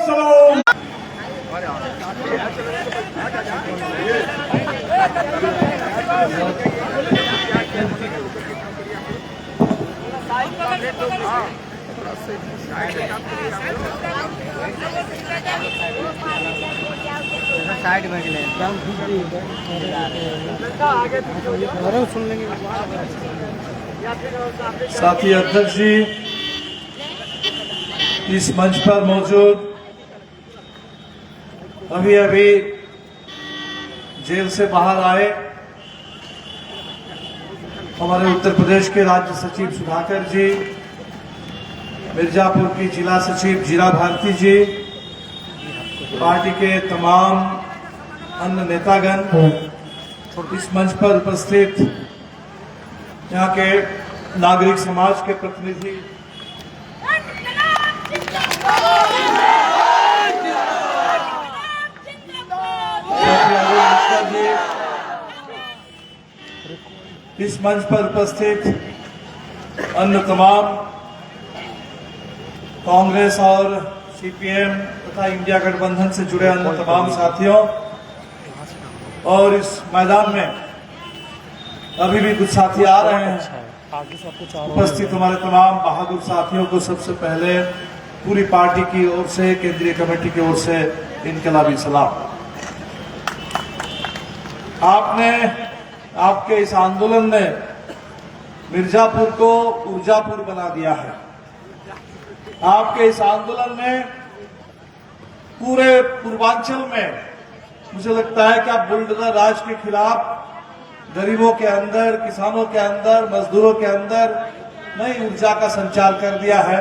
सलाम। साइड में सुन लेंगे। साथी अध्यक्ष जी, इस मंच पर मौजूद अभी अभी जेल से बाहर आए हमारे उत्तर प्रदेश के राज्य सचिव सुधाकर जी, मिर्जापुर की जिला सचिव जीरा भारती जी, पार्टी के तमाम अन्य नेतागण, इस मंच पर उपस्थित यहाँ के नागरिक समाज के प्रतिनिधि, इस मंच पर उपस्थित अन्य तमाम कांग्रेस और सीपीएम तथा इंडिया गठबंधन से जुड़े अन्य तमाम साथियों, और इस मैदान में अभी भी कुछ साथी आ रहे हैं। उपस्थित हमारे तमाम बहादुर साथियों को सबसे पहले पूरी पार्टी की ओर से, केंद्रीय कमेटी की ओर से इनकलाबी सलाम। आपके इस आंदोलन ने मिर्जापुर को ऊर्जापुर बना दिया है। आपके इस आंदोलन ने पूरे पूर्वांचल में, मुझे लगता है कि आप बुलडोजर राज के खिलाफ गरीबों के अंदर, किसानों के अंदर, मजदूरों के अंदर नई ऊर्जा का संचार कर दिया है।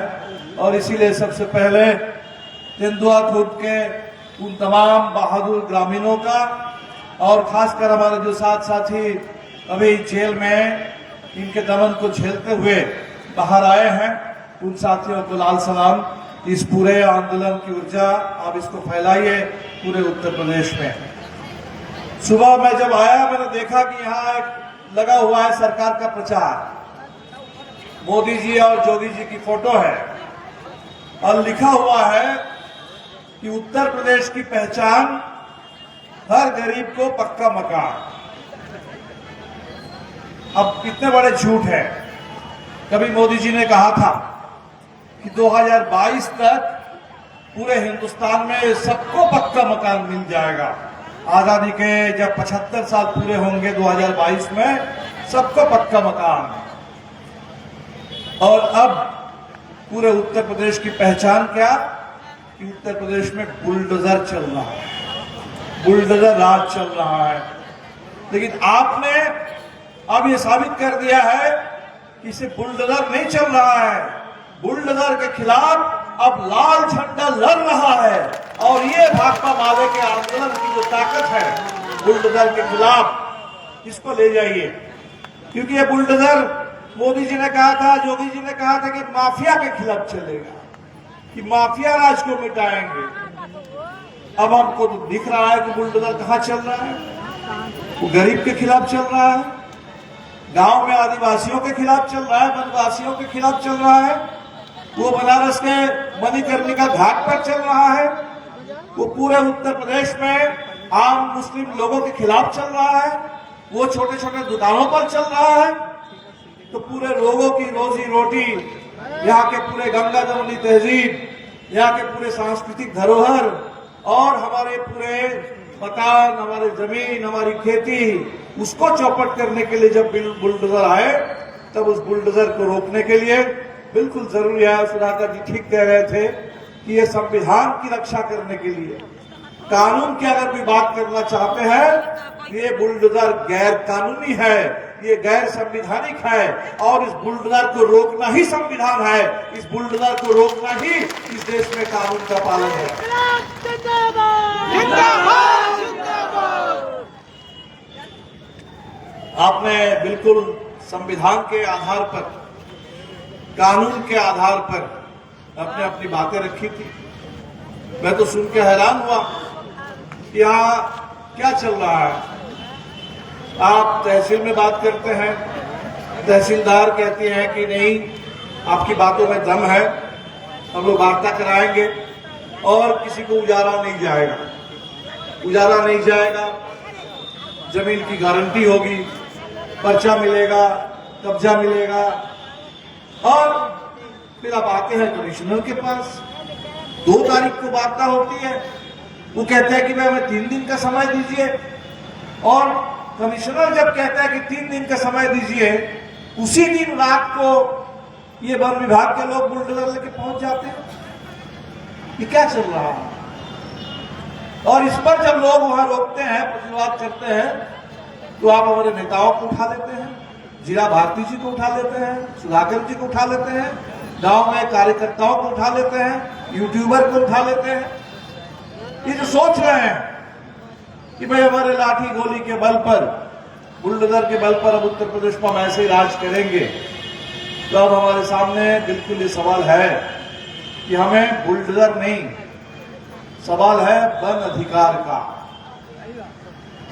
और इसीलिए सबसे पहले तेंदुआ खुर्द के उन तमाम बहादुर ग्रामीणों का, और खासकर हमारे जो साथी अभी जेल में इनके दमन को झेलते हुए बाहर आए हैं, उन साथियों को लाल सलाम। इस पूरे आंदोलन की ऊर्जा आप इसको फैलाइए पूरे उत्तर प्रदेश में। सुबह मैं जब आया, मैंने देखा कि यहाँ एक लगा हुआ है सरकार का प्रचार। मोदी जी और योगी जी की फोटो है और लिखा हुआ है कि उत्तर प्रदेश की पहचान हर गरीब को पक्का मकान। अब कितने बड़े झूठ है। कभी मोदी जी ने कहा था कि 2022 तक पूरे हिंदुस्तान में सबको पक्का मकान मिल जाएगा। आजादी के जब 75 साल पूरे होंगे 2022 में, सबको पक्का मकान। और अब पूरे उत्तर प्रदेश की पहचान क्या कि उत्तर प्रदेश में बुलडोजर चल रहा है, बुलडोजर राज चल रहा है। लेकिन आपने अब ये साबित कर दिया है कि इसे बुलडोजर नहीं चल रहा है। बुलडोजर के खिलाफ अब लाल झंडा लड़ रहा है। और ये भाकपा माले के आंदोलन की जो ताकत है बुलडोजर के खिलाफ, इसको ले जाइए। क्योंकि ये बुलडोजर, मोदी जी ने कहा था, योगी जी ने कहा था कि माफिया के खिलाफ चलेगा, कि माफिया राज को मिटाएंगे। अब हमको तो दिख रहा है कि बुलडोजर कहाँ चल रहा है। वो गरीब के खिलाफ चल रहा है, गांव में आदिवासियों के खिलाफ चल रहा है, वनवासियों के खिलाफ चल रहा है, वो बनारस के मणिकर्णिका घाट पर चल रहा है, वो पूरे उत्तर प्रदेश में आम मुस्लिम लोगों के खिलाफ चल रहा है, वो छोटे छोटे दुकानों पर चल रहा है। तो पूरे लोगों की रोजी रोटी, यहाँ के पूरे गंगा जमुनी तहजीब, यहाँ के पूरे सांस्कृतिक धरोहर और हमारे पूरे मकान, हमारे जमीन, हमारी खेती, उसको चौपट करने के लिए जब बुलडोजर आए, तब उस बुलडोजर को रोकने के लिए बिल्कुल जरूरी है। सुधाकर जी ठीक कह रहे थे कि ये संविधान की रक्षा करने के लिए, कानून की अगर कोई बात करना चाहते हैं, ये बुलडोजर गैर कानूनी है, ये गैर संविधानिक है। और इस बुलडोजर को रोकना ही संविधान है, इस बुलडोजर को रोकना ही इस देश में कानून का पालन है। आपने बिल्कुल संविधान के आधार पर, कानून के आधार पर अपने अपनी बातें रखी थी। मैं तो सुन के हैरान हुआ कि यहाँ क्या चल रहा है। आप तहसील में बात करते हैं, तहसीलदार कहती हैं कि नहीं, आपकी बातों में दम है, हम लोग वार्ता कराएंगे। और किसी को उजारा नहीं जाएगा, उजारा नहीं जाएगा। जमीन की गारंटी होगी, पर्चा मिलेगा, कब्जा मिलेगा। और फिर अब आते हैं कमिश्नर के पास, 2 तारीख को वार्ता होती है, वो कहता है कि भाई हमें 3 दिन का समय दीजिए। और कमिश्नर जब कहता है कि 3 दिन का समय दीजिए, उसी दिन रात को ये वन विभाग के लोग बुलडोजर लेके पहुंच जाते हैं। ये क्या चल रहा है? और इस पर जब लोग वहां रोकते हैं, प्रतिवाद करते हैं, तो आप हमारे नेताओं को उठा लेते हैं, जीरा भारती जी को उठा लेते हैं, सुधाकर जी को उठा लेते हैं, गांव में कार्यकर्ताओं को उठा लेते हैं, यूट्यूबर को उठा लेते हैं। ये जो सोच रहे हैं कि भाई हमारे लाठी गोली के बल पर, बुलडोजर के बल पर अब उत्तर प्रदेश में हम ऐसे ही राज करेंगे, तो अब हमारे सामने बिल्कुल ये सवाल है कि हमें बुलडोजर नहीं, सवाल है वन अधिकार का।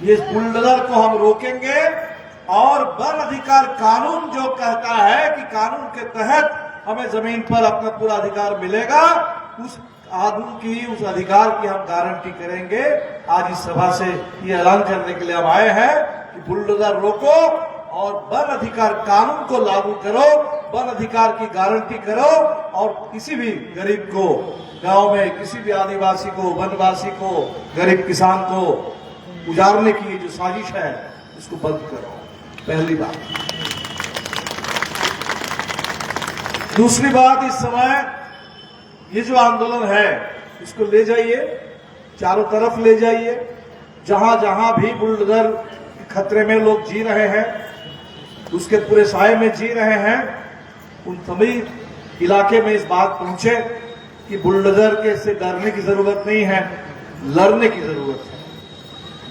ये बुलडोजर को हम रोकेंगे और वन अधिकार कानून जो कहता है कि कानून के तहत हमें जमीन पर अपना पूरा अधिकार मिलेगा, उस कानून की, उस अधिकार की हम गारंटी करेंगे। आज इस सभा से ये ऐलान करने के लिए हम आए हैं कि बुलडोजर रोको और वन अधिकार कानून को लागू करो, वन अधिकार की गारंटी करो। और किसी भी गरीब को, गांव में किसी भी आदिवासी को, वनवासी को, गरीब किसान को उजाड़ने की ये जो साजिश है, इसको बंद करो। पहली बात। दूसरी बात, इस समय ये जो आंदोलन है, इसको ले जाइए, चारों तरफ ले जाइए। जहां जहां भी बुलडोजर खतरे में लोग जी रहे हैं, उसके पूरे साये में जी रहे हैं, उन सभी इलाके में इस बात पहुंचे कि बुलडोजर के से डरने की जरूरत नहीं है, लड़ने की जरूरत है।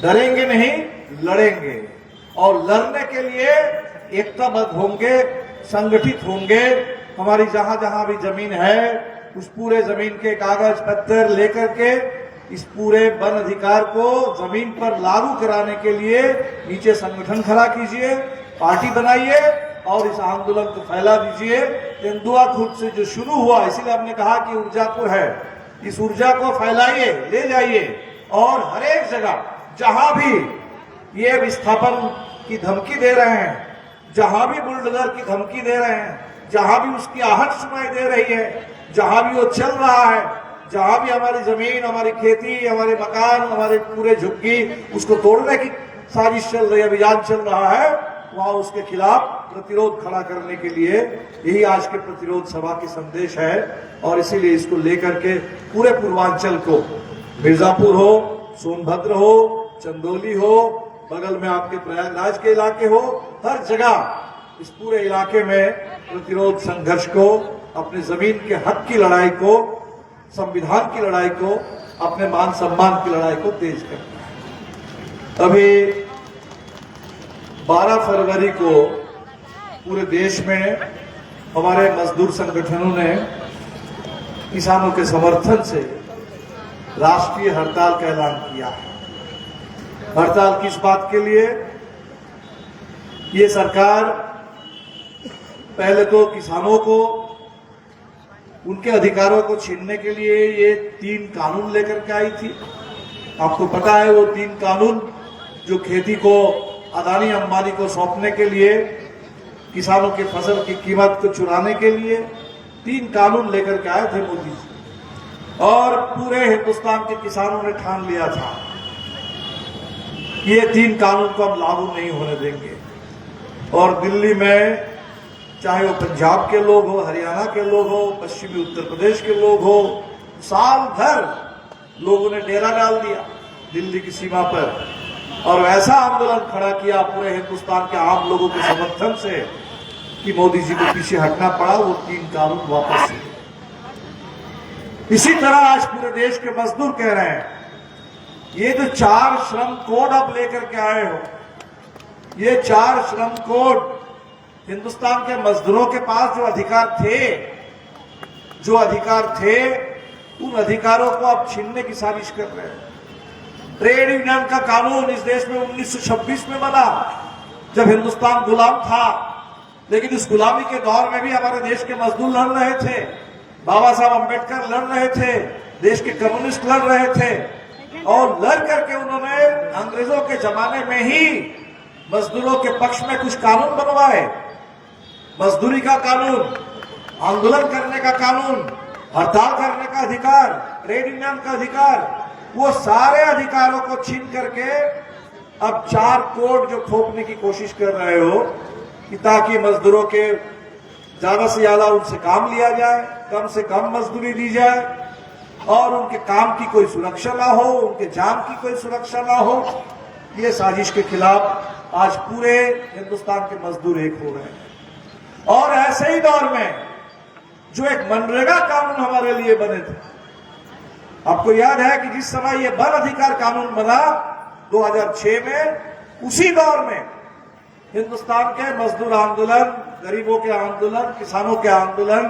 डरेंगे नहीं, लड़ेंगे। और लड़ने के लिए एकताबद्ध होंगे, संगठित होंगे। हमारी जहां जहां भी जमीन है, उस पूरे जमीन के कागज पत्थर लेकर के इस पूरे वन अधिकार को जमीन पर लागू कराने के लिए नीचे संगठन खड़ा कीजिए, पार्टी बनाइए और इस आंदोलन को फैला दीजिए। तेंदुआ खुद से जो शुरू हुआ, इसीलिए हमने कहा कि ऊर्जापुर है, इस ऊर्जा को फैलाइए, ले जाइए और हर एक जगह जहां भी ये विस्थापन की धमकी दे रहे हैं, जहां भी बुलडोजर की धमकी दे रहे हैं, जहां भी उसकी आहट सुनाई दे रही है, जहां भी वो चल रहा है, जहां भी हमारी जमीन, हमारी खेती, हमारे मकान, हमारे पूरे झुग्गी, उसको तोड़ने की साजिश चल रही है, अभियान चल रहा है, वहां उसके खिलाफ प्रतिरोध खड़ा करने के लिए यही आज के प्रतिरोध सभा की संदेश है। और इसीलिए इसको लेकर के पूरे पूर्वांचल को, मिर्जापुर हो, सोनभद्र हो, चंदौली हो, बगल में आपके प्रयागराज के इलाके हो, हर जगह इस पूरे इलाके में प्रतिरोध संघर्ष को, अपने जमीन के हक की लड़ाई को, संविधान की लड़ाई को, अपने मान सम्मान की लड़ाई को तेज करना है। अभी 12 फरवरी को पूरे देश में हमारे मजदूर संगठनों ने किसानों के समर्थन से राष्ट्रीय हड़ताल का ऐलान किया है। हड़ताल किस बात के लिए? ये सरकार पहले तो किसानों को उनके अधिकारों को छीनने के लिए ये 3 कानून लेकर के आई थी। आपको पता है वो 3 कानून जो खेती को अदानी अंबानी को सौंपने के लिए, किसानों की फसल की कीमत को चुराने के लिए 3 कानून लेकर के आए थे मोदी जी। और पूरे हिंदुस्तान के किसानों ने ठान लिया था ये 3 कानून को हम लागू नहीं होने देंगे। और दिल्ली में चाहे वो पंजाब के लोग हो, हरियाणा के लोग हो, पश्चिमी उत्तर प्रदेश के लोग हो, साल भर लोगों ने डेरा डाल दिया दिल्ली की सीमा पर और ऐसा आंदोलन खड़ा किया पूरे हिंदुस्तान के आम लोगों के समर्थन से कि मोदी जी को पीछे हटना पड़ा, वो 3 कानून वापस लिए। इसी तरह आज पूरे देश के मजदूर कह रहे हैं, ये जो 4 श्रम कोड अब लेकर के आए हो, ये 4 श्रम कोड हिंदुस्तान के मजदूरों के पास जो अधिकार थे, उन अधिकारों को अब छीनने की साजिश कर रहे हैं। ट्रेड यूनियन का कानून इस देश में 1926 में बना, जब हिंदुस्तान गुलाम था। लेकिन इस गुलामी के दौर में भी हमारे देश के मजदूर लड़ रहे थे, बाबा साहब अंबेडकर लड़ रहे थे, देश के कम्युनिस्ट लड़ रहे थे और लड़ करके उन्होंने अंग्रेजों के जमाने में ही मजदूरों के पक्ष में कुछ कानून बनवाए। मजदूरी का कानून, आंदोलन करने का कानून, हड़ताल करने का अधिकार, ट्रेड यूनियन का अधिकार, वो सारे अधिकारों को छीन करके अब 4 कोड जो थोपने की कोशिश कर रहे हो कि ताकि मजदूरों के ज्यादा से ज्यादा उनसे काम लिया जाए, कम से कम मजदूरी दी जाए और उनके काम की कोई सुरक्षा ना हो, उनके जान की कोई सुरक्षा ना हो। ये साजिश के खिलाफ आज पूरे हिंदुस्तान के मजदूर एक हो रहे हैं। और ऐसे ही दौर में जो एक मनरेगा कानून हमारे लिए बने थे, आपको याद है कि जिस समय ये वन अधिकार कानून बना 2006 में, उसी दौर में हिंदुस्तान के मजदूर आंदोलन, गरीबों के आंदोलन, किसानों के आंदोलन,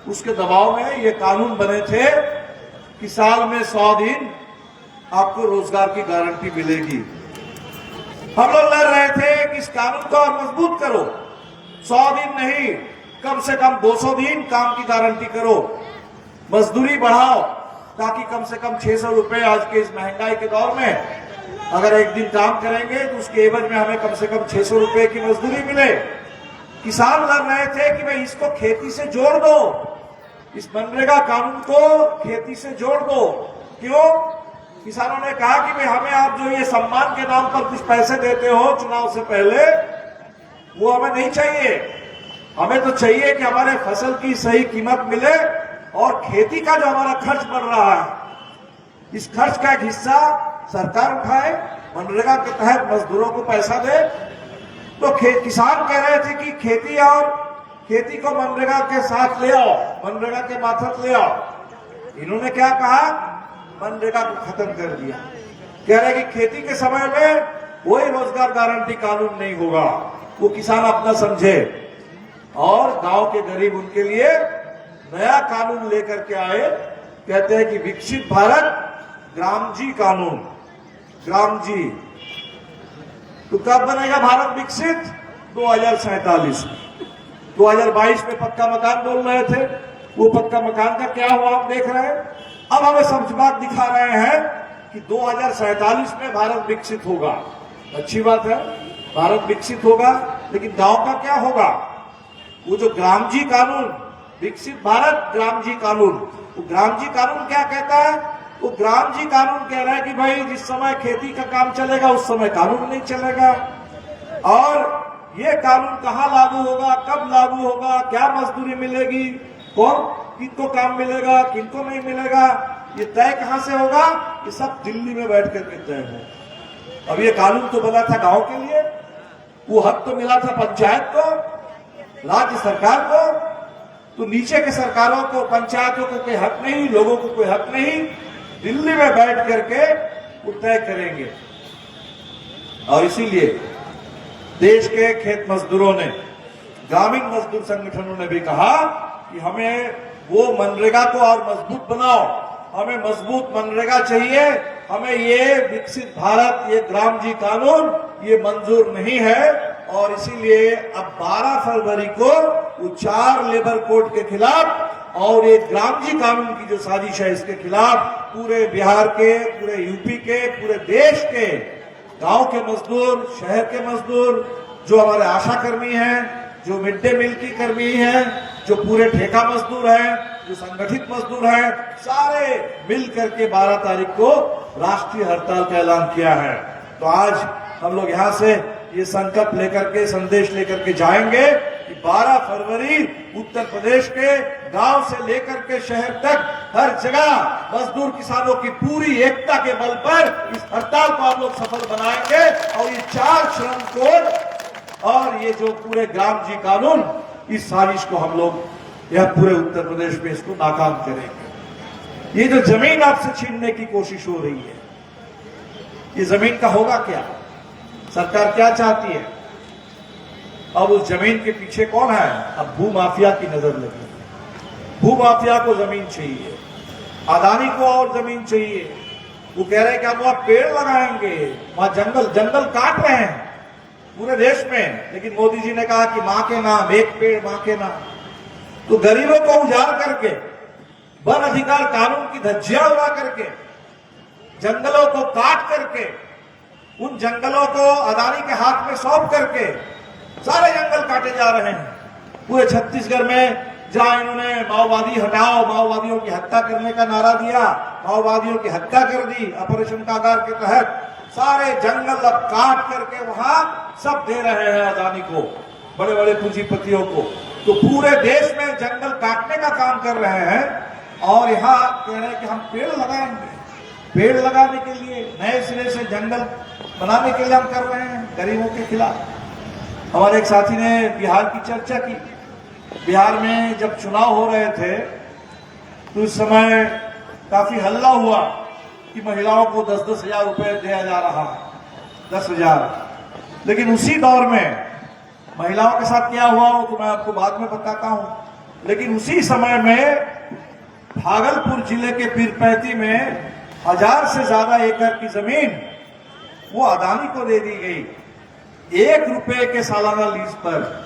उसके दबाव में ये कानून बने थे कि साल में 100 दिन आपको रोजगार की गारंटी मिलेगी। हम लोग लड़ रहे थे कि इस कानून को और मजबूत करो, 100 दिन नहीं, कम से कम 200 दिन काम की गारंटी करो, मजदूरी बढ़ाओ ताकि कम से कम 600 रुपए आज के इस महंगाई के दौर में अगर एक दिन काम करेंगे तो उसके एवज में हमें कम से कम 600 रुपए की मजदूरी मिले। किसान लड़ रहे थे कि भाई इसको खेती से जोड़ दो, इस मनरेगा कानून को खेती से जोड़ दो। क्यों? किसानों ने कहा कि भाई हमें आप जो ये सम्मान के नाम पर कुछ पैसे देते हो चुनाव से पहले, वो हमें नहीं चाहिए। हमें तो चाहिए कि हमारे फसल की सही कीमत मिले और खेती का जो हमारा खर्च बढ़ रहा है, इस खर्च का एक हिस्सा सरकार उठाए, मनरेगा के तहत मजदूरों को पैसा दे। तो किसान कह रहे थे कि खेती को मनरेगा के साथ ले आओ, मनरेगा के मार्फत ले आओ। इन्होंने क्या कहा? मनरेगा को खत्म कर दिया। कह रहे कि खेती के समय में कोई रोजगार गारंटी कानून नहीं होगा, वो किसान अपना समझे। और गांव के गरीब उनके लिए नया कानून लेकर के आए, कहते हैं कि विकसित भारत ग्रामजी कानून। ग्रामजी तो कब बनेगा भारत विकसित? 2047 में। 2022 में पक्का मकान बोल रहे थे, वो पक्का मकान का क्या हुआ आप देख रहे हैं। अब हमें समझबाग दिखा रहे हैं कि 2047 में भारत विकसित होगा। अच्छी बात है, भारत विकसित होगा, लेकिन गांव का क्या होगा? वो जो ग्रामजी कानून, विकसित भारत ग्रामजी कानून, वो ग्रामजी कानून क्या कहता है? वो ग्रामजी कानून कह रहा है कि भाई जिस समय खेती का काम चलेगा उस समय कानून नहीं चलेगा। और ये कानून कहाँ लागू होगा, कब लागू होगा, क्या मजदूरी मिलेगी, कौन किनको काम मिलेगा, किनको नहीं मिलेगा, ये तय कहां से होगा? ये सब दिल्ली में बैठ करके तय हो। अब ये कानून तो बना था गांव के लिए, वो हक तो मिला था पंचायत को, राज्य सरकार को, तो नीचे के सरकारों को, पंचायतों को कोई हक नहीं, लोगों को कोई हक नहीं। दिल्ली में बैठ करके वो तय करेंगे। और इसीलिए देश के खेत मजदूरों ने, ग्रामीण मजदूर संगठनों ने भी कहा कि हमें वो मनरेगा को और मजबूत बनाओ, हमें मजबूत मनरेगा चाहिए, हमें ये विकसित भारत, ये ग्रामजी कानून ये मंजूर नहीं है। और इसीलिए अब 12 फरवरी को वो 4 लेबर कोड के खिलाफ और ये ग्रामजी कानून की जो साजिश है इसके खिलाफ पूरे बिहार के, पूरे यूपी के, पूरे देश के गांव के मजदूर, शहर के मजदूर, जो हमारे आशा कर्मी हैं, जो मिड डे मील की कर्मी हैं, जो पूरे ठेका मजदूर हैं, जो संगठित मजदूर हैं, सारे मिल करके 12 तारीख को राष्ट्रीय हड़ताल का ऐलान किया है। तो आज हम लोग यहाँ से ये संकल्प लेकर के, संदेश लेकर के जाएंगे कि 12 फरवरी उत्तर प्रदेश के गांव से लेकर के शहर तक हर जगह मजदूर किसानों की पूरी एकता के बल पर इस हड़ताल को हम लोग सफल बनाएंगे। और ये 4 श्रम कोड और ये जो पूरे ग्रामजी कानून, इस साजिश को हम लोग यह पूरे उत्तर प्रदेश में इसको नाकाम करेंगे। ये जो जमीन आपसे छीनने की कोशिश हो रही है, ये जमीन का होगा क्या? सरकार क्या चाहती है? अब उस जमीन के पीछे कौन है? अब भूमाफिया की नजर लगी। भूमाफिया को जमीन चाहिए, अदानी को और जमीन चाहिए। वो कह रहे हैं कि हम वहां पेड़ लगाएंगे, वहां जंगल काट रहे हैं पूरे देश में, लेकिन मोदी जी ने कहा कि मां के नाम, एक पेड़ मां के नाम। तो गरीबों को उजाड़ करके, वन अधिकार कानून की धज्जियां उड़ा करके, जंगलों को काट करके, उन जंगलों को अदानी के हाथ में सौंप करके सारे जंगल काटे जा रहे हैं। पूरे छत्तीसगढ़ में जहां इन्होंने माओवादी हटाओ, माओवादियों की हत्या करने का नारा दिया, माओवादियों की हत्या कर दी ऑपरेशन कागार के तहत, सारे जंगल अब काट करके वहां सब दे रहे हैं अदानी को, बड़े बड़े पूंजीपतियों को। तो पूरे देश में जंगल काटने का काम कर रहे हैं और यहाँ कह रहे हैं कि हम पेड़ लगाएंगे। पेड़ लगाने के लिए, नए सिरे से जंगल बनाने के लिए हम कर रहे हैं गरीबों के खिलाफ। हमारे एक साथी ने बिहार की चर्चा की। बिहार में जब चुनाव हो रहे थे तो उस समय काफी हल्ला हुआ कि महिलाओं को 10-10 हजार रुपए दिया जा रहा है, 10,000। लेकिन उसी दौर में महिलाओं के साथ क्या हुआ तो मैं आपको बाद में बताता हूं। लेकिन उसी समय में भागलपुर जिले के पीरपैंती में 1000 से ज्यादा एकड़ की जमीन वो अदानी को दे दी गई, 1 रुपए के सालाना लीज पर।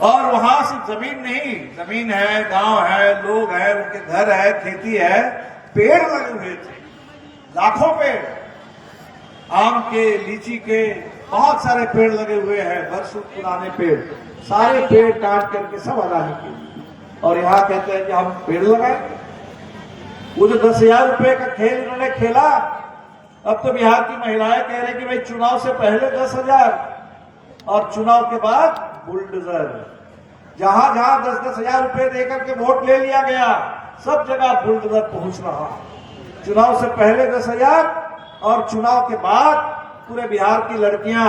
और वहां सिर्फ जमीन नहीं, जमीन है, गांव है, लोग हैं, उनके घर है, खेती है, पेड़ लगे हुए थे, लाखों पेड़, आम के, लीची के, बहुत सारे पेड़ लगे हुए हैं, वर्षों पुराने पेड़, सारे पेड़ काट करके सब अदानी के लिए। और यहाँ कहते हैं कि हम पेड़ लगाएंगे। वो जो 10,000 रुपए का खेल इन्होंने खेला, अब तो बिहार की महिलाएं कह रही कि भाई चुनाव से पहले 10,000 और चुनाव के बाद बुलडोजर। जहां जहां 10-10 हजार रुपए देकर के वोट ले लिया गया, सब जगह बुलडोजर पहुंच रहा। चुनाव से पहले 10,000 और चुनाव के बाद पूरे बिहार की लड़कियां,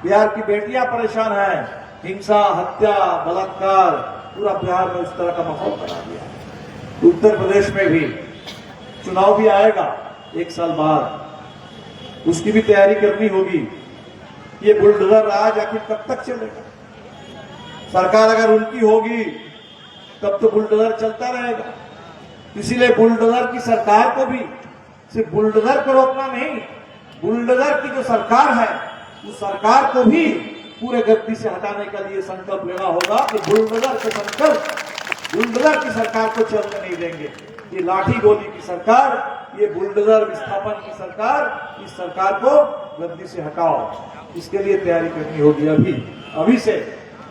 बिहार की बेटियां परेशान हैं। हिंसा, हत्या, बलात्कार, पूरा बिहार में उस तरह का माहौल बना दिया। उत्तर प्रदेश में भी चुनाव भी आएगा 1 साल बाद, उसकी भी तैयारी करनी होगी। ये बुलडोजर राज आखिर कब तक चलेगा? सरकार अगर उनकी होगी तब तो बुलडोजर चलता रहेगा। इसीलिए बुलडोजर की सरकार को भी सिर्फ बुलडोजर को रोकना नहीं, बुलडोजर की जो सरकार है उस सरकार को भी पूरे गद्दी से हटाने के लिए संकल्प लेना होगा कि बुलडोजर के संकल्प, बुलडोजर की सरकार को चलने नहीं देंगे। ये लाठी गोली की सरकार, ये बुलडोजर विस्थापन की सरकार, इस सरकार को गद्दी से हटाओ। इसके लिए तैयारी करनी होगी अभी से,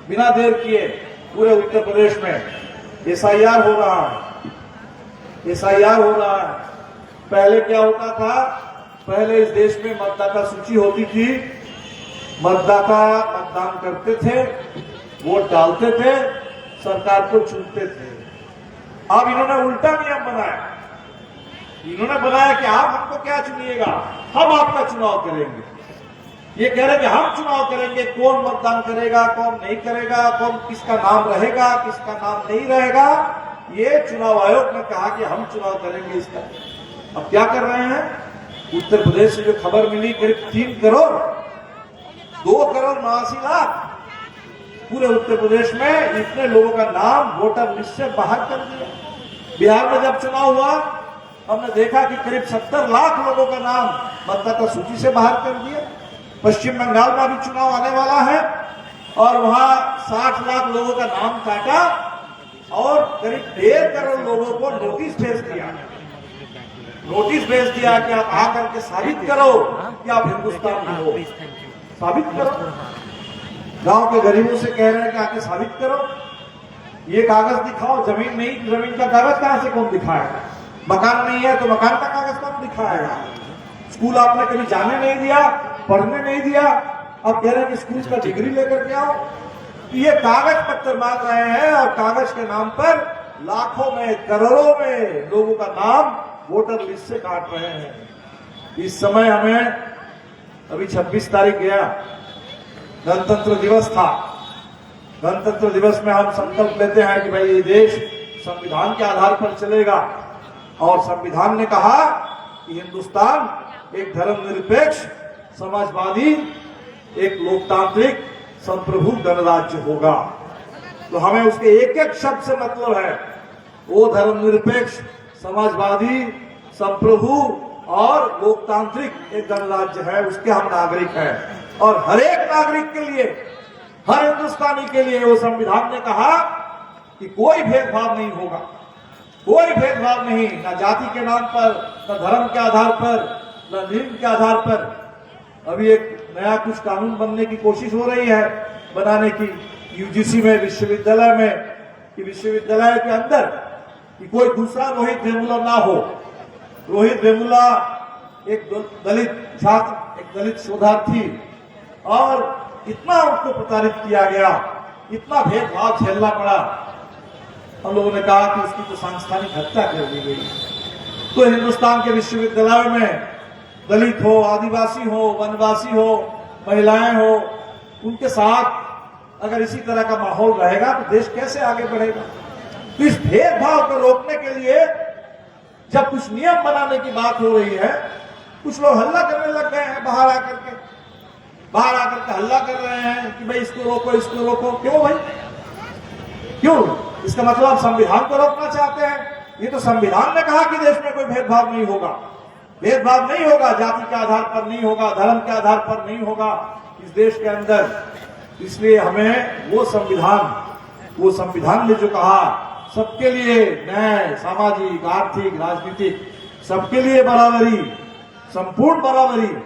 बिना देर किए। पूरे उत्तर प्रदेश में SIR हो रहा है, SIR हो रहा है। पहले क्या होता था? पहले इस देश में मतदाता सूची होती थी, मतदाता मतदान करते थे, वोट डालते थे, सरकार को चुनते थे। अब इन्होंने उल्टा नियम बनाया। इन्होंने बनाया कि आप हमको क्या चुनिएगा, हम आपका चुनाव करेंगे। ये कह रहे कि हम चुनाव करेंगे, कौन मतदान करेगा, कौन नहीं करेगा, कौन किसका नाम रहेगा, किसका नाम नहीं रहेगा, ये चुनाव आयोग ने कहा कि हम चुनाव करेंगे इसका। अब क्या कर रहे हैं? उत्तर प्रदेश से जो खबर मिली, करीब 2 करोड़ 89 लाख पूरे उत्तर प्रदेश में इतने लोगों का नाम वोटर लिस्ट से बाहर कर दिया। बिहार में जब चुनाव हुआ, हमने देखा कि करीब 70 लाख लोगों का नाम मतदाता सूची से बाहर कर दिया। पश्चिम बंगाल में अभी चुनाव आने वाला है और वहां 60 लाख लोगों का नाम काटा और करीब 1.5 करोड़ लोगों को नोटिस भेज दिया। नोटिस भेज दिया कि आप आकर के साबित करो कि आप हिंदुस्तान में हो, साबित करो। गांव के गरीबों से कह रहे हैं कि आके साबित करो, ये कागज दिखाओ। जमीन नहीं, जमीन का कागज कहां से कौन दिखाएगा? मकान नहीं है तो मकान का कागज कौन दिखाएगा? स्कूल आपने कभी जाने नहीं दिया, पढ़ने नहीं दिया, अब कह रहे हैं कि स्कूल का डिग्री लेकर के आओ। ये कागज पत्र मांग रहे हैं और कागज के नाम पर लाखों में, करोड़ों में लोगों का नाम वोटर लिस्ट से काट रहे हैं। इस समय हमें अभी 26 तारीख गया, गणतंत्र दिवस था। गणतंत्र दिवस में हम संकल्प लेते हैं कि भाई ये देश संविधान के आधार पर चलेगा और संविधान ने कहा कि हिंदुस्तान एक धर्मनिरपेक्ष, समाजवादी, एक लोकतांत्रिक, संप्रभु गणराज्य होगा। तो हमें उसके एक एक शब्द से मतलब है, वो धर्मनिरपेक्ष, समाजवादी, संप्रभु और लोकतांत्रिक एक गणराज्य है, उसके हम नागरिक हैं। और हर एक नागरिक के लिए, हर हिंदुस्तानी के लिए वो संविधान ने कहा कि कोई भेदभाव नहीं होगा। कोई भेदभाव नहीं, ना जाति के नाम पर, ना धर्म के आधार पर, ना लिंग के आधार पर। अभी एक नया कुछ कानून बनने की कोशिश हो रही है बनाने की यूजीसी में, विश्वविद्यालय में, कि विश्वविद्यालय के अंदर कि कोई दूसरा रोहित वेमुला ना हो। रोहित वेमुला एक दलित छात्र, एक दलित शोधार्थी, और इतना उनको प्रताड़ित किया गया, इतना भेदभाव झेलना पड़ा। हम लोगों ने कहा कि उसकी तो सांस्थानिक हत्या कर दी गई। तो हिंदुस्तान के विश्वविद्यालय में दलित हो, आदिवासी हो, वनवासी हो, महिलाएं हो, उनके साथ अगर इसी तरह का माहौल रहेगा तो देश कैसे आगे बढ़ेगा। तो इस भेदभाव को रोकने के लिए जब कुछ नियम बनाने की बात हो रही है, कुछ लोग हल्ला करने लग गए हैं, बाहर आकर के हल्ला कर रहे हैं कि भाई इसको रोको, इसको रोको। क्यों भाई, क्यों? इसका मतलब आप संविधान को रोकना चाहते हैं? ये तो संविधान ने कहा कि देश में कोई भेदभाव नहीं होगा, भेदभाव नहीं होगा, जाति के आधार पर नहीं होगा, धर्म के आधार पर नहीं होगा इस देश के अंदर। इसलिए हमें वो संविधान ने जो कहा सबके लिए न्याय, सामाजिक, आर्थिक, राजनीतिक, सबके लिए बराबरी, संपूर्ण बराबरी,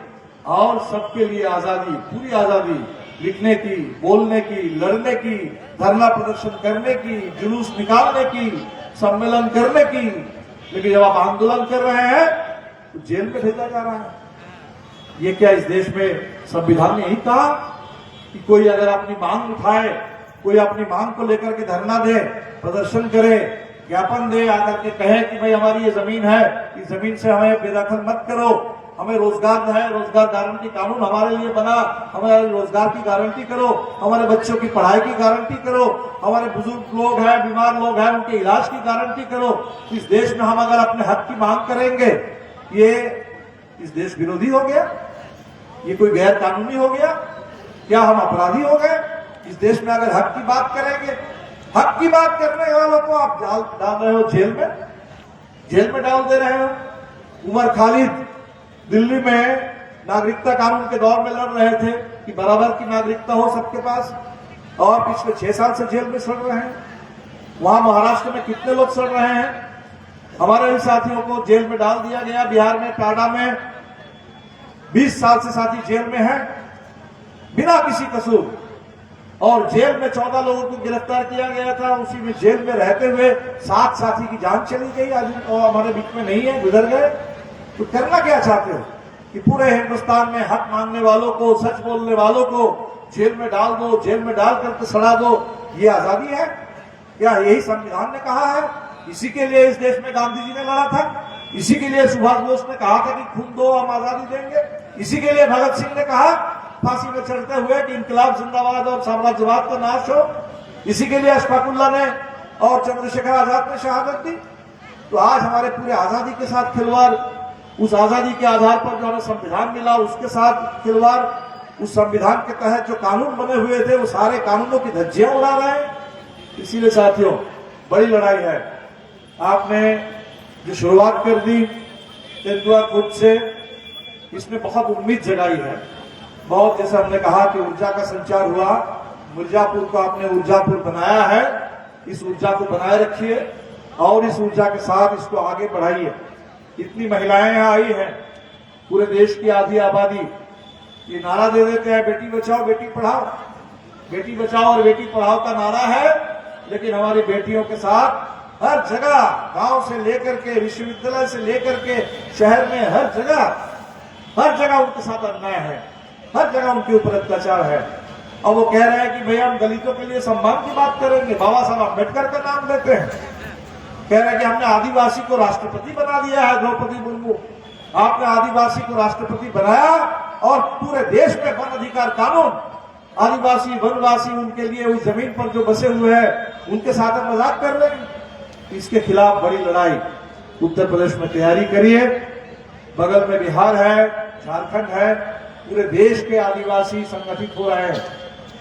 और सबके लिए आजादी, पूरी आजादी, लिखने की, बोलने की, लड़ने की, धरना प्रदर्शन करने की, जुलूस निकालने की, सम्मेलन करने की। लेकिन जब आप आंदोलन कर रहे हैं तो जेल में भेजा जा रहा है। ये क्या इस देश में संविधान ने यही कहा कि कोई अगर अपनी मांग उठाए, कोई अपनी मांग को लेकर के धरना दे, प्रदर्शन करे, ज्ञापन दे, आकर के कहे कि भाई हमारी ये जमीन है, इस जमीन से हमें बेदखल मत करो, हमें रोजगार है, रोजगार गारंटी कानून हमारे लिए बना, हमारे रोजगार की गारंटी करो, हमारे बच्चों की पढ़ाई की गारंटी करो, हमारे बुजुर्ग लोग हैं, बीमार लोग हैं, उनके इलाज की गारंटी करो। इस देश में हम अगर अपने हक की मांग करेंगे, ये इस देश विरोधी हो गया? ये कोई गैर कानूनी हो गया? क्या हम अपराधी हो गए इस देश में अगर हक की बात करेंगे? हक की बात करने वालों को आप डाल रहे हो जेल में डाल दे रहे हो। उमर खालिद दिल्ली में नागरिकता कानून के दौर में लड़ रहे थे कि बराबर की नागरिकता हो सबके पास, और पिछले 6 साल से जेल में सड़ रहे हैं। वहां महाराष्ट्र में कितने लोग सड़ रहे हैं? हमारे भी साथियों को जेल में डाल दिया गया। बिहार में टाडा में 20 साल से साथी जेल में है बिना किसी कसूर, और जेल में 14 लोगों को गिरफ्तार किया गया था। उसी में जेल में रहते हुए 7 साथी की जान चली गई, आज हमारे बीच में नहीं है, गुजर गए। तो करना क्या चाहते हो कि पूरे हिंदुस्तान में हक मांगने वालों को, सच बोलने वालों को जेल में डाल दो, जेल में डाल करके सड़ा दो? ये आजादी है क्या? यही संविधान ने कहा है? इसी के लिए इस देश में गांधी जी ने लड़ा था, इसी के लिए सुभाष बोस ने कहा था कि खून दो हम आजादी देंगे, इसी के लिए भगत सिंह ने कहा फांसी में चढ़ते हुए कि इंकलाब जिंदाबाद और साम्राज्यवाद का नाश हो, इसी के लिए अशफाकुल्लाह ने और चंद्रशेखर आजाद ने शहादत दी। तो आज हमारे पूरे आजादी के साथ खिलवाड़, उस आजादी के आधार पर जो हमें संविधान मिला उसके साथ खिलवाड़, उस संविधान के तहत जो कानून बने हुए थे वो सारे कानूनों की धज्जियां उड़ा रहे हैं। इसीलिए साथियों बड़ी लड़ाई है। आपने जो शुरुआत कर दी तेंदुआ खुद से, इसमें बहुत उम्मीद जगाई है, बहुत, जैसे हमने कहा कि ऊर्जा का संचार हुआ, मिर्जापुर को आपने ऊर्जापुर बनाया है, इस ऊर्जा को बनाए रखिए और इस ऊर्जा के साथ इसको आगे बढ़ाइए। इतनी महिलाएं यहाँ आई हैं, पूरे देश की आधी आबादी, ये नारा दे देते हैं बेटी बचाओ बेटी पढ़ाओ, बेटी बचाओ और बेटी पढ़ाओ का नारा है, लेकिन हमारी बेटियों के साथ हर जगह, गांव से लेकर के विश्वविद्यालय से लेकर के शहर में हर जगह उनके साथ अन्याय है, हर जगह उनके ऊपर अत्याचार है। और वो कह रहे हैं कि भैया हम दलितों के लिए सम्मान की बात करेंगे, बाबा साहब अम्बेडकर का नाम लेते हैं, कह रहे हैं कि हमने आदिवासी को राष्ट्रपति बना दिया है, द्रौपदी मुर्मू, आपने आदिवासी को राष्ट्रपति बनाया और पूरे देश में वन अधिकार कानून, आदिवासी वनवासी उनके लिए उस जमीन पर जो बसे हुए हैं उनके साथ मजाक कर रहे हैं। इसके खिलाफ बड़ी लड़ाई उत्तर प्रदेश में तैयारी करिए, बगल में बिहार है, झारखंड है, पूरे देश के आदिवासी संगठित हो रहे हैं।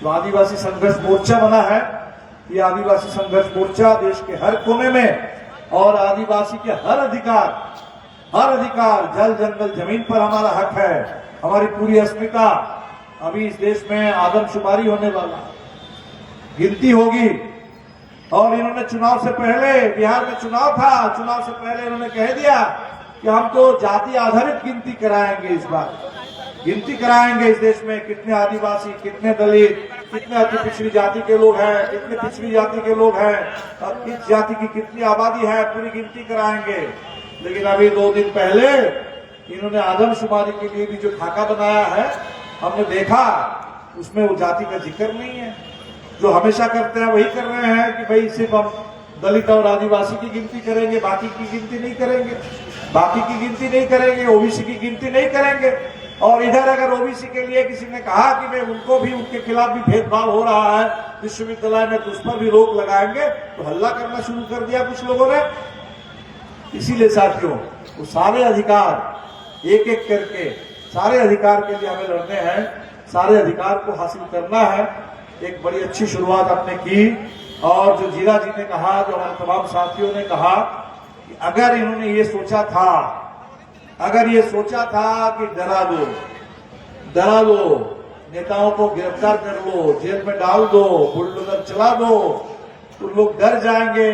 जो आदिवासी संघर्ष मोर्चा बना है, ये आदिवासी संघर्ष मोर्चा देश के हर कोने में, और आदिवासी के हर अधिकार जल जंगल जमीन पर हमारा हक है, हमारी पूरी अस्मिता। अभी इस देश में आदमशुमारी होने वाला, गिनती होगी, और इन्होंने चुनाव से पहले, बिहार में चुनाव था, चुनाव से पहले इन्होंने कह दिया कि हम तो जाति आधारित गिनती कराएंगे, इस बार गिनती कराएंगे इस देश में कितने आदिवासी, कितने दलित, कितने अति पिछड़ी जाति के लोग हैं, कितने पिछड़ी जाति के लोग हैं, और किस जाति की कितनी आबादी है, पूरी गिनती कराएंगे। लेकिन अभी 2 दिन पहले इन्होंने आदमशुमारी के लिए भी जो खाका बनाया है, हमने देखा उसमें वो जाति का जिक्र नहीं है। जो हमेशा करते हैं वही कर रहे हैं कि भाई सिर्फ हम दलित और आदिवासी की गिनती करेंगे, बाकी की गिनती नहीं करेंगे, बाकी की गिनती नहीं करेंगे, ओबीसी की गिनती नहीं करेंगे। और इधर अगर ओबीसी के लिए किसी ने कहा कि मैं उनको भी, उनके खिलाफ भी भेदभाव हो रहा है विश्वविद्यालय में, तो उस पर भी रोक लगाएंगे, तो हल्ला करना शुरू कर दिया कुछ लोगों ने। इसीलिए साथियों, वो सारे अधिकार एक एक करके, सारे अधिकार के लिए हमें लड़ने हैं, सारे अधिकार को हासिल करना है। एक बड़ी अच्छी शुरुआत आपने की, और जो जीरा जी ने कहा, जो हमारे तमाम साथियों ने कहा कि अगर इन्होंने ये सोचा था, अगर ये सोचा था कि डरा दो, नेताओं को गिरफ्तार कर लो, जेल में डाल दो, बुलडोजर चला दो, तो लोग डर जाएंगे,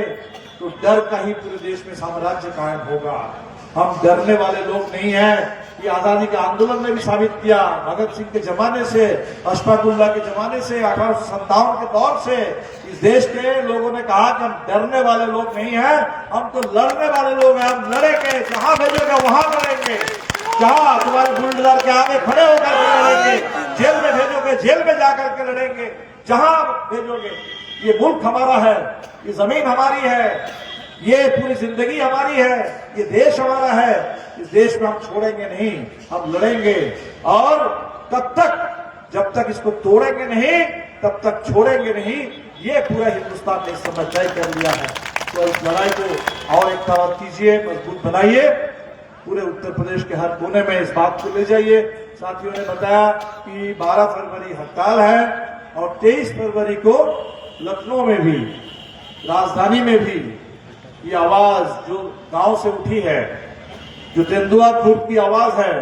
तो डर का ही पूरे देश में साम्राज्य कायम होगा। हम डरने वाले लोग नहीं हैं। ये आजादी के आंदोलन ने भी साबित किया। भगत सिंह के जमाने से, अशफाकुल्लाह के जमाने से, 1857 के दौर से इस देश के लोगों ने कहा कि हम डरने वाले लोग नहीं हैं, हम तो लड़ने वाले लोग हैं। हम लड़ेंगे, जहां भेजोगे वहां लड़ेंगे, जहां तुम्हारे बुलडोजर के आगे खड़े होकर के लड़ेंगे, जेल में भेजोगे जेल में जाकर के लड़ेंगे, जहां भेजोगे। ये मुल्क हमारा है, ये जमीन हमारी है, ये पूरी जिंदगी हमारी है, ये देश हमारा है। इस देश में हम छोड़ेंगे नहीं, हम लड़ेंगे, और तब तक, जब तक इसको तोड़ेंगे नहीं, तब तक छोड़ेंगे नहीं। ये पूरा हिंदुस्तान ने इस समय तय कर लिया है। तो इस लड़ाई को और एक तरफ कीजिए, मजबूत बनाइए, पूरे उत्तर प्रदेश के हर कोने में इस बात को ले जाइए। साथियों ने बताया कि 12 फरवरी हड़ताल है, और 23 फरवरी को लखनऊ में भी, राजधानी में भी ये आवाज जो गांव से उठी है, जो तेंदुआ खुर्द की आवाज है,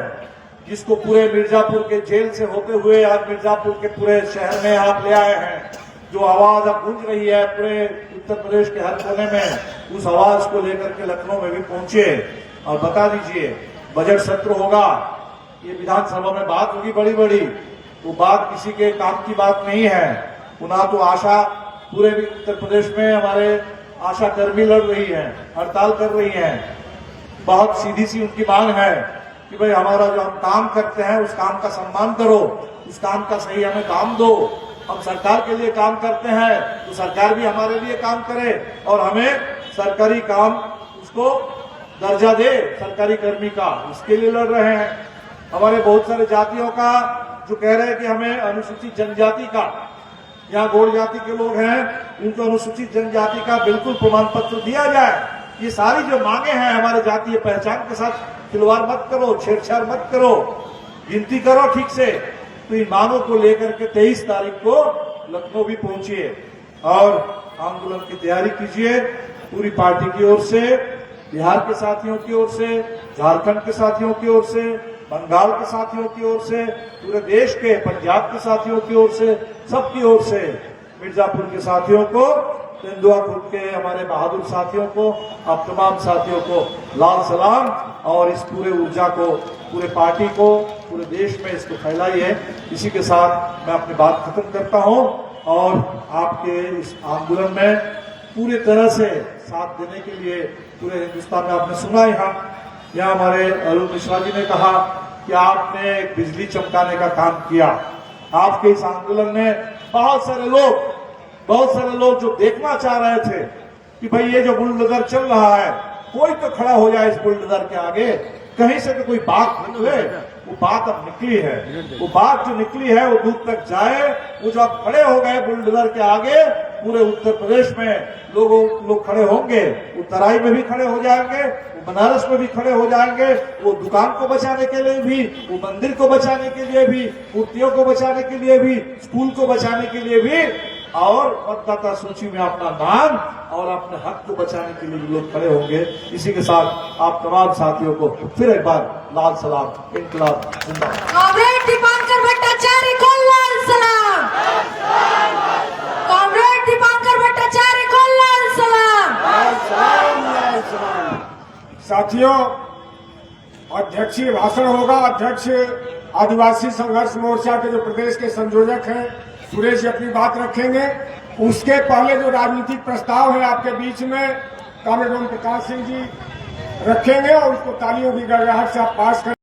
जिसको पूरे मिर्जापुर के जेल से होते हुए आज मिर्जापुर के पूरे शहर में आप ले आए हैं, जो आवाज अब गूंज रही है पूरे उत्तर प्रदेश के हर कोने में, उस आवाज को लेकर के लखनऊ में भी पहुंचे और बता दीजिए। बजट सत्र होगा, ये विधानसभा में बात होगी बड़ी बड़ी, वो बात किसी के काम की बात नहीं है। पुनः तो आशा, पूरे उत्तर प्रदेश में हमारे आशा कर्मी लड़ रही है, हड़ताल कर रही है। बहुत सीधी सी उनकी मांग है कि भाई हमारा जो हम काम करते हैं उस काम का सम्मान करो, उस काम का सही हमें काम दो। हम सरकार के लिए काम करते हैं तो सरकार भी हमारे लिए काम करे, और हमें सरकारी काम उसको दर्जा दे सरकारी कर्मी का, इसके लिए लड़ रहे हैं। हमारे बहुत सारे जातियों का जो कह रहे हैं कि हमें अनुसूचित जनजाति का, यहाँ गौड़ जाति के लोग हैं, उनको अनुसूचित जनजाति का बिल्कुल प्रमाण पत्र दिया जाए। ये सारी जो मांगे हैं हमारे जातीय पहचान के साथ खिलवाड़ मत करो, छेड़छाड़ मत करो, गिनती करो ठीक से। तो इन मांगों को लेकर के 23 तारीख को लखनऊ भी पहुंचिए और आंदोलन की तैयारी कीजिए। पूरी पार्टी की ओर से, बिहार के साथियों की ओर से, झारखंड के साथियों की ओर से, बंगाल के साथियों की ओर से, पूरे देश के, पंजाब के साथियों की ओर से, सबकी ओर से, मिर्जापुर के साथियों को, तेंदुआ खुर्द के हमारे बहादुर साथियों को, आप तमाम साथियों को लाल सलाम। और इस पूरे ऊर्जा को, पूरे पार्टी को, पूरे देश में इसको फैलाइए। इसी के साथ मैं अपनी बात खत्म करता हूं, और आपके इस आंदोलन में पूरे तरह से साथ देने के लिए पूरे हिंदुस्तान में आपने सुना, यहाँ हमारे अरुण मिश्रा जी ने कहा कि आपने एक बिजली चमकाने का काम किया। आपके इस आंदोलन में बहुत सारे लोग जो देखना चाह रहे थे कि भाई ये जो बुलडोजर चल रहा है, कोई तो खड़ा हो जाए इस बुलडोजर के आगे, कहीं से तो कोई बात निकले। वो बात अब निकली है, वो बात जो निकली है वो दूर तक जाए। वो जो आप खड़े हो गए बुलडोजर के आगे, पूरे उत्तर प्रदेश में लोग खड़े होंगे, वो तराई में भी खड़े हो जाएंगे, वो बनारस में भी खड़े हो जाएंगे, वो दुकान को बचाने के लिए भी, वो मंदिर को बचाने के लिए भी, मूर्तियों को बचाने के लिए भी, स्कूल को बचाने के लिए भी, और मतदाता सूची में अपना नाम और अपने हक को बचाने के लिए भी लोग खड़े होंगे। इसी के साथ आप तमाम साथियों को फिर एक बार लाल सलाम, इंकलाब जिंदाबाद। कॉमरेड दीपांकर भट्टाचार्य को लाल सलाम, कॉमरेड दीपांकर भट्टाचार्य को लाल साथियों, अध्यक्षीय भाषण होगा। अध्यक्ष आदिवासी संघर्ष मोर्चा के जो प्रदेश के संयोजक हैं सुरेश जी अपनी बात रखेंगे। उसके पहले जो राजनीतिक प्रस्ताव है आपके बीच में कॉमरेड ओम प्रकाश सिंह जी रखेंगे और उसको तालियों की गड़गड़ाहट से आप पास करें।